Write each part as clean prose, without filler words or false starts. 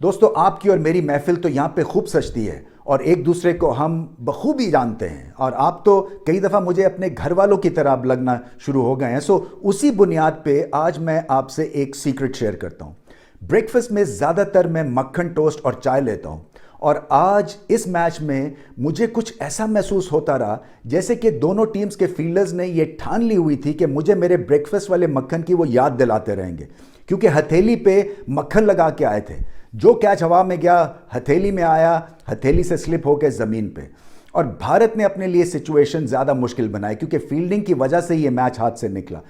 दोस्तों, आपकी और मेरी महफिल तो यहाँ पे खूब सजती है और एक दूसरे को हम बखूबी जानते हैं। और आप तो कई दफ़ा मुझे अपने घर वालों की तरह अब लगना शुरू हो गए हैं। सो उसी बुनियाद पे आज मैं आपसे एक सीक्रेट शेयर करता हूँ। ब्रेकफास्ट में ज़्यादातर मैं मक्खन टोस्ट और चाय लेता हूँ, और आज इस मैच में मुझे कुछ ऐसा महसूस होता रहा जैसे कि दोनों टीम्स के फील्डर्स ने ये ठान ली हुई थी कि मुझे मेरे ब्रेकफास्ट वाले मक्खन की वो याद दिलाते रहेंगे, क्योंकि हथेली पे मक्खन लगा के आए थे। जो कैच हवा में गया हथेली में आया, हथेली से स्लिप होकर ज़मीन पे। और भारत ने अपने लिए सिचुएशन ज़्यादा मुश्किल बनाई, क्योंकि फील्डिंग की वजह से ये मैच हाथ से निकला।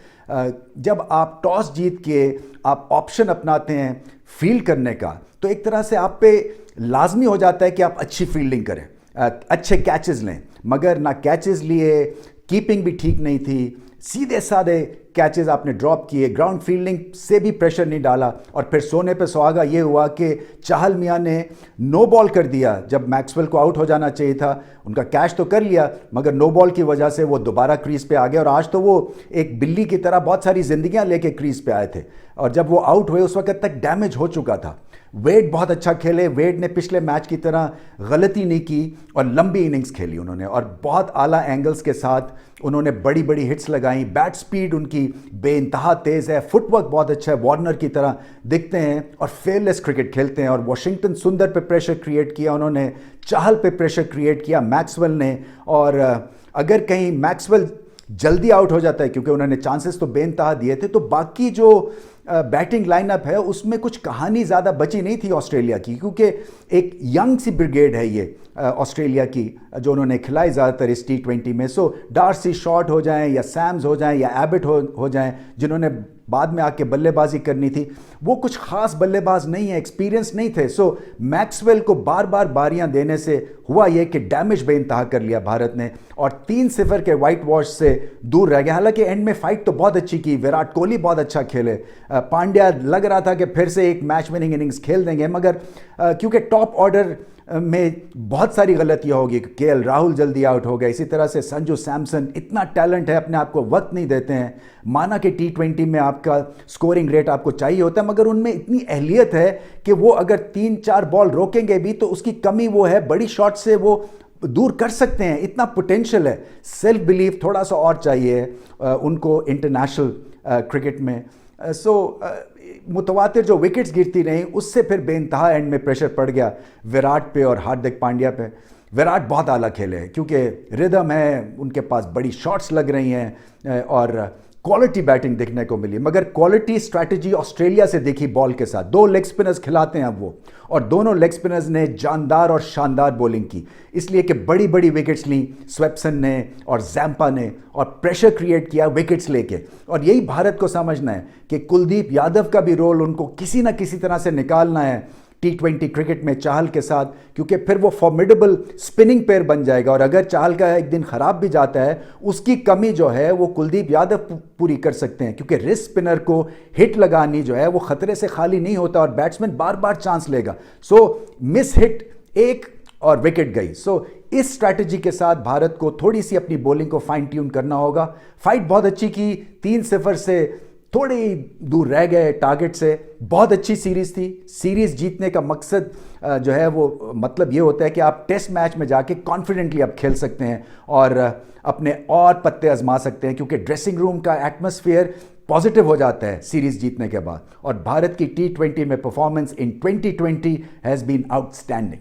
जब आप टॉस जीत के आप ऑप्शन अपनाते हैं फील्ड करने का, तो एक तरह से आप पे लाजमी हो जाता है कि आप अच्छी फील्डिंग करें, अच्छे कैचेस लें। मगर ना कैचेस लिए, कीपिंग भी ठीक नहीं थी, सीधे साधे कैचेस आपने ड्रॉप किए, ग्राउंड फील्डिंग से भी प्रेशर नहीं डाला। और फिर सोने पे सुहागा ये हुआ कि चाहल मियां ने नो बॉल कर दिया जब मैक्सवेल को आउट हो जाना चाहिए था। उनका कैच तो कर लिया, मगर नो बॉल की वजह से वो दोबारा क्रीज पे आ गए, और आज तो वो एक बिल्ली की तरह बहुत सारी जिंदगियां लेके क्रीज पे आए थे। और जब वो आउट हुए उस वक्त तक डैमेज हो चुका था। वेड बहुत अच्छा खेले, वेड ने पिछले मैच की तरह गलती नहीं की और लंबी इनिंग्स खेली उन्होंने, और बहुत आला एंगल्स के साथ उन्होंने बड़ी बड़ी हिट्स लगाई। बैट स्पीड उनकी बेइंतहा तेज़ है, फुटवर्क बहुत अच्छा है, वार्नर की तरह दिखते हैं और फेयरलेस क्रिकेट खेलते हैं। और वॉशिंगटन सुंदर पे प्रेशर क्रिएट किया उन्होंने, चाहल पे प्रेशर क्रिएट किया मैक्सवेल ने। और अगर कहीं मैक्सवेल जल्दी आउट हो जाता है, क्योंकि उन्होंने चांसेस तो बेइंतहा दिए थे, तो बाकी जो बैटिंग लाइनअप है उसमें कुछ कहानी ज़्यादा बची नहीं थी ऑस्ट्रेलिया की, क्योंकि एक यंग सी ब्रिगेड है ये ऑस्ट्रेलिया की जो उन्होंने खिलाई ज़्यादातर इस T20 में। सो डार्सी शॉर्ट हो जाएं या सैम्स हो जाएं या एबट हो जाएं, जिन्होंने बाद में आके बल्लेबाजी करनी थी, वो कुछ खास बल्लेबाज नहीं है, एक्सपीरियंस नहीं थे। सो मैक्सवेल को बार बार बारियां देने से हुआ ये कि डैमेज बेइंतहा कर लिया भारत ने, और 3-0 के वाइट वॉश से दूर रह गया। हालांकि एंड में फाइट तो बहुत अच्छी की, विराट कोहली बहुत अच्छा खेले, पांड्या लग रहा था कि फिर से एक मैच विनिंग इनिंग्स खेल देंगे, मगर क्योंकि टॉप ऑर्डर में बहुत सारी गलतियां होगी। KL राहुल जल्दी आउट हो गए, इसी तरह से संजू सैमसन, इतना टैलेंट है, अपने आप को वक्त नहीं देते हैं। माना कि T20 में आपका स्कोरिंग रेट आपको चाहिए होता है, मगर उनमें इतनी अहलियत है कि वो अगर 3-4 बॉल रोकेंगे भी तो उसकी कमी वो है, बड़ी शॉट से वो दूर कर सकते हैं, इतना पोटेंशियल है। सेल्फ बिलीफ थोड़ा सा और चाहिए उनको इंटरनेशनल क्रिकेट में। मुतवातिर जो विकेट्स गिरती रहीं उससे फिर बेइंतहा एंड में प्रेशर पड़ गया विराट पे और हार्दिक पांड्या पे। विराट बहुत आला खेले हैं, क्योंकि रिदम है, उनके पास बड़ी शॉट्स लग रही हैं और क्वालिटी बैटिंग देखने को मिली। मगर क्वालिटी स्ट्रैटेजी ऑस्ट्रेलिया से देखी बॉल के साथ। 2 लेग स्पिनर्स खिलाते हैं अब वो, और दोनों लेग स्पिनर्स ने जानदार और शानदार बॉलिंग की, इसलिए कि बड़ी बड़ी विकेट्स ली स्वेप्सन ने और जैम्पा ने, और प्रेशर क्रिएट किया विकेट्स लेके। और यही भारत को समझना है कि कुलदीप यादव का भी रोल उनको किसी ना किसी तरह से निकालना है T20 क्रिकेट में चाहल के साथ, क्योंकि फिर वो फॉर्मिडेबल स्पिनिंग पेयर बन जाएगा। और अगर चाहल का एक दिन खराब भी जाता है, उसकी कमी जो है वो कुलदीप यादव पूरी कर सकते हैं, क्योंकि रिस्ट स्पिनर को हिट लगानी जो है वो खतरे से खाली नहीं होता और बैट्समैन बार बार चांस लेगा। सो मिस हिट एक और विकेट गई। सो इस स्ट्रैटेजी के साथ भारत को थोड़ी सी अपनी बॉलिंग को फाइन ट्यून करना होगा। फाइट बहुत अच्छी की, 3-0 से थोड़े ही दूर रह गए टारगेट से। बहुत अच्छी सीरीज़ थी। सीरीज़ जीतने का मकसद जो है वो मतलब ये होता है कि आप टेस्ट मैच में जाके कॉन्फिडेंटली आप खेल सकते हैं और अपने और पत्ते आजमा सकते हैं, क्योंकि ड्रेसिंग रूम का एटमॉस्फेयर पॉजिटिव हो जाता है सीरीज़ जीतने के बाद। और भारत की T20 में performance in 2020 has been outstanding.